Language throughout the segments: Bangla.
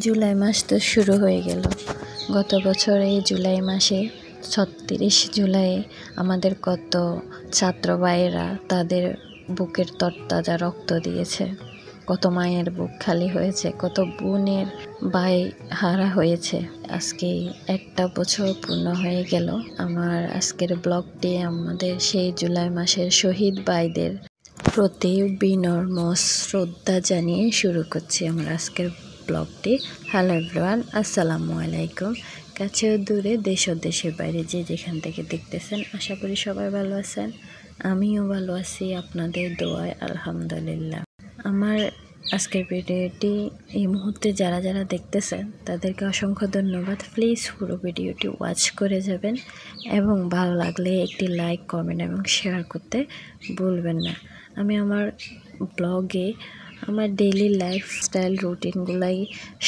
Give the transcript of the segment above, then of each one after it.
জুলাই মাস তো শুরু হয়ে গেল। গত বছর এই জুলাই মাসে ৩৬ জুলাই আমাদের কত ছাত্র ভাইয়েরা তাদের বুকের তরতাজা রক্ত দিয়েছে, কত মায়ের বুক খালি হয়েছে, কত বোনের ভাই হারা হয়েছে। আজকে একটা বছর পূর্ণ হয়ে গেল। আমার আজকের ব্লগটি আমাদের সেই জুলাই মাসের শহীদ ভাইদের প্রতি বিনম্র শ্রদ্ধা জানিয়ে শুরু করছি আমার আজকের ব্লগটি। হ্যালো এভরিওয়ান, আসসালামু আলাইকুম। কাছে ও দূরে, দেশ ও দেশের বাইরে যে যেখান থেকে দেখতেছেন, আশা করি সবাই ভালো আছেন। আমিও ভালো আছি আপনাদের দোয়ায়, আলহামদুলিল্লাহ। আমার আজকের ভিডিওটি এই মুহূর্তে যারা যারা দেখতেছেন তাদেরকে অসংখ্য ধন্যবাদ। প্লিজ পুরো ভিডিওটি ওয়াচ করে যাবেন এবং ভালো লাগলে একটি লাইক, কমেন্ট এবং শেয়ার করতে ভুলবেন না। আমি আমার ব্লগে আমার ডেইলি লাইফস্টাইল রুটিনগুলাই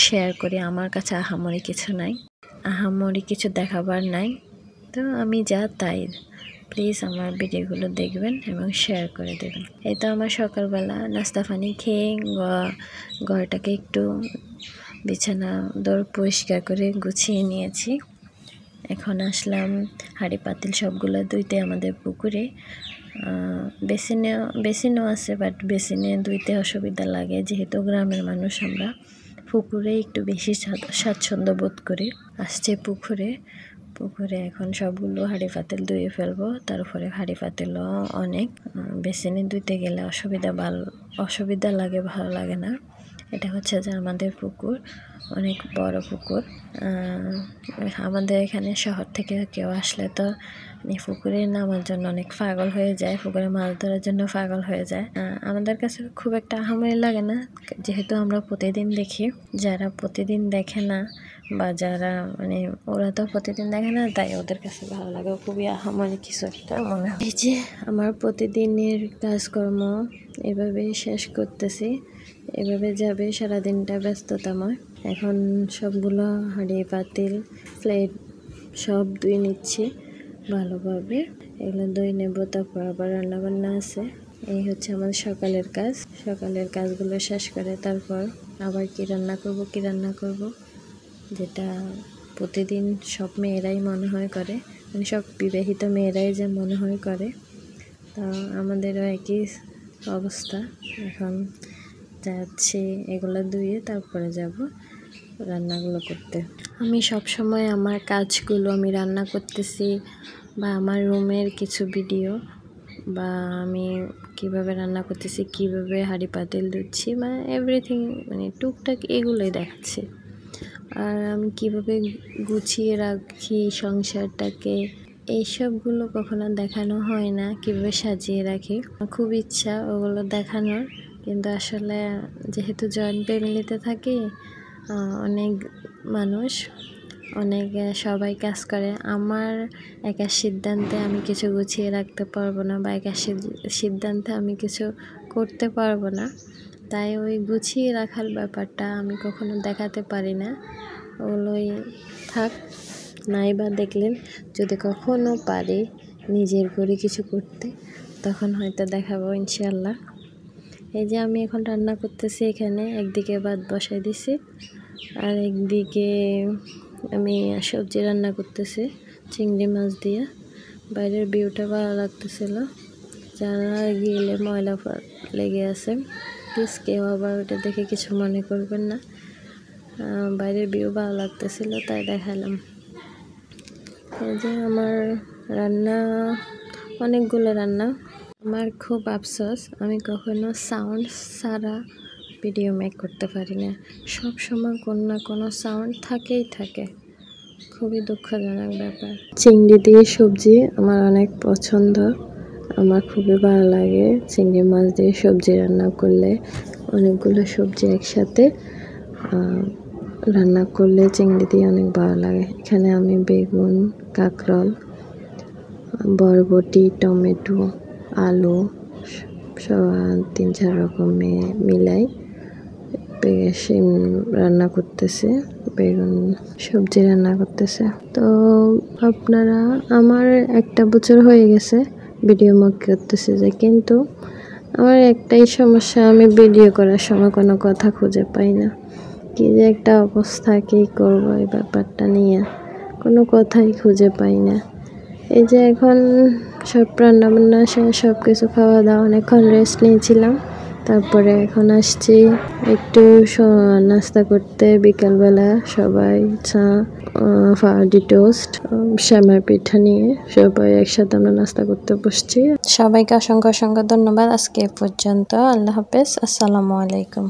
শেয়ার করি। আমার কাছে আহামরি কিছু নাই, আহামরি কিছু দেখাবার নাই, তো আমি যা তাই। প্লিজ আমার ভিডিওগুলো দেখবেন এবং শেয়ার করে দেবেন। এই তো আমার সকালবেলা নাস্তা পানি খেয়ে ঘরটাকে একটু বিছানা দর পরিষ্কার করে গুছিয়ে নিয়েছি। এখন আসলাম হাঁড়ি পাতিল সবগুলো ধুইতে আমাদের পুকুরে। বেসিনও আছে, বাট বেসিনে ধুইতে অসুবিধা লাগে, যেহেতু গ্রামের মানুষ আমরা পুকুরে একটু বেশি স্বাচ্ছন্দ্য বোধ করি। আসছে পুকুরে এখন সবগুলো হাঁড়ি পাতিল ধুয়ে ফেলবো। তারপরে হাঁড়ি পাতিলও অনেক, বেসিনে ধুইতে গেলে অসুবিধা লাগে, ভালো লাগে না। এটা হচ্ছে যে আমাদের পুকুর অনেক বড় পুকুর। আমাদের এখানে শহর থেকে কেউ আসলে তো পুকুরে নামার জন্য অনেক পাগল হয়ে যায়, পুকুরে মাছ ধরার জন্য পাগল হয়ে যায়। আমাদের কাছে খুব একটা আহামরি লাগে না, যেহেতু আমরা প্রতিদিন দেখি। যারা প্রতিদিন দেখে না বা যারা ওরা তো প্রতিদিন দেখে না, তাই ওদের কাছে ভালো লাগে, খুবই আহামরি কিছু একটা মনে হয়। এই যে আমার প্রতিদিনের কাজকর্ম এভাবেই শেষ করতেছি, এভাবে যাবে সারাদিনটা ব্যস্ততাময়। এখন সবগুলো হাঁড়ি পাতিল প্লেট সব ধুয়ে নিচ্ছি ভালোভাবে। এগুলো ধুয়ে নেব, তারপর আবার রান্নাবান্না আছে। এই হচ্ছে আমাদের সকালের কাজ। সকালের কাজগুলো শেষ করে তারপর আবার কি রান্না করব, যেটা প্রতিদিন সব মেয়েরাই মনে হয় করে, সব বিবাহিত মেয়েরাই যে মনে হয় করে, তো আমাদেরও একই অবস্থা। এখন যাচ্ছি এগুলো ধুয়ে তারপরে যাব রান্নাগুলো করতে। আমি সব সময় আমার কাজগুলো আমি রান্না করতেছি বা আমার রুমের কিছু ভিডিও বা আমি কিভাবে রান্না করতেছি, কিভাবে হাঁড়ি পাতিল ধুচ্ছি, এভরিথিং টুকটাক এগুলোই দেখাচ্ছি। আর আমি কিভাবে গুছিয়ে রাখি সংসারটাকে, এইসবগুলো কখনো দেখানো হয় না। কিভাবে সাজিয়ে রাখি, খুব ইচ্ছা ওগুলো দেখানোর, কিন্তু আসলে যেহেতু জয়েন্ট ফ্যামিলিতে থাকি, অনেক মানুষ, সবাই কাজ করে। আমার একা সিদ্ধান্তে আমি কিছু গুছিয়ে রাখতে পারবো না বা একা সিদ্ধান্তে আমি কিছু করতে পারবো না, তাই ওই গুছিয়ে রাখার ব্যাপারটা আমি কখনো দেখাতে পারি না। ওগুলোই থাক, নাই বা দেখলেন। যদি কখনো পারি নিজের করে কিছু করতে, তখন হয়তো দেখাবো ইনশাল্লাহ। এই যে আমি এখন রান্না করতেছি, এখানে একদিকে ভাত বসাই দিছি আর একদিকে আমি সবজি রান্না করতেছি চিংড়ি মাছ দিয়ে। বাইরের ভিউটা ভালো লাগতেছিল, জানালা গিলে ময়লা লেগে আছে, প্লিজ কেউ আবার ওটা দেখে কিছু মনে করবেন না। বাইরের ভিউ ভালো লাগতেছিল তাই দেখালাম। এই যে আমার রান্না, অনেকগুলো রান্না। আমার খুব আফসোস, আমি কখনো সাউন্ড ছাড়া ভিডিও মেক করতে পারি না। সব সময় কোনো না কোনো সাউন্ড থাকে, খুবই দুঃখজনক ব্যাপার। চিংড়ি দিয়ে সবজি আমার অনেক পছন্দ, আমার খুবই ভালো লাগে। চিংড়ি মাছ দিয়ে সবজি রান্না করলে, অনেকগুলো সবজি একসাথে রান্না করলে চিংড়ি দিয়ে অনেক ভালো লাগে। এখানে আমি বেগুন, কাঁকরোল, বরবটি, টমেটো, আলু সব 3-4 রকম মিলাই রান্না করতেছে, বেগুন সবজি রান্না করতেছে। তো আপনারা, আমার একটা বছর হয়ে গেছে ভিডিও মেক করতেছে যে, কিন্তু আমার একটাই সমস্যা, আমি ভিডিও করার সময় কোনো কথা খুঁজে পাই না। কি যে একটা অবস্থা, কি করবো এই ব্যাপারটা নিয়ে কোনো কথাই খুঁজে পাই না। এই যে এখন সব রান্না বান্না শেষ, সব কিছু খাওয়া দাওয়া, অনেকক্ষণ রেস্ট নিয়েছিলাম, তারপরে এখন আসছি একটু নাস্তা করতে। বিকালবেলা সবাই চা, ফার্ডি টোস্ট, শ্যামার পিঠা নিয়ে সবাই একসাথে আমরা নাস্তা করতে বসছি। সবাইকে অসংখ্য অসংখ্য ধন্যবাদ। আজকে এ পর্যন্ত। আল্লাহ হাফেজ। আসসালামু আলাইকুম।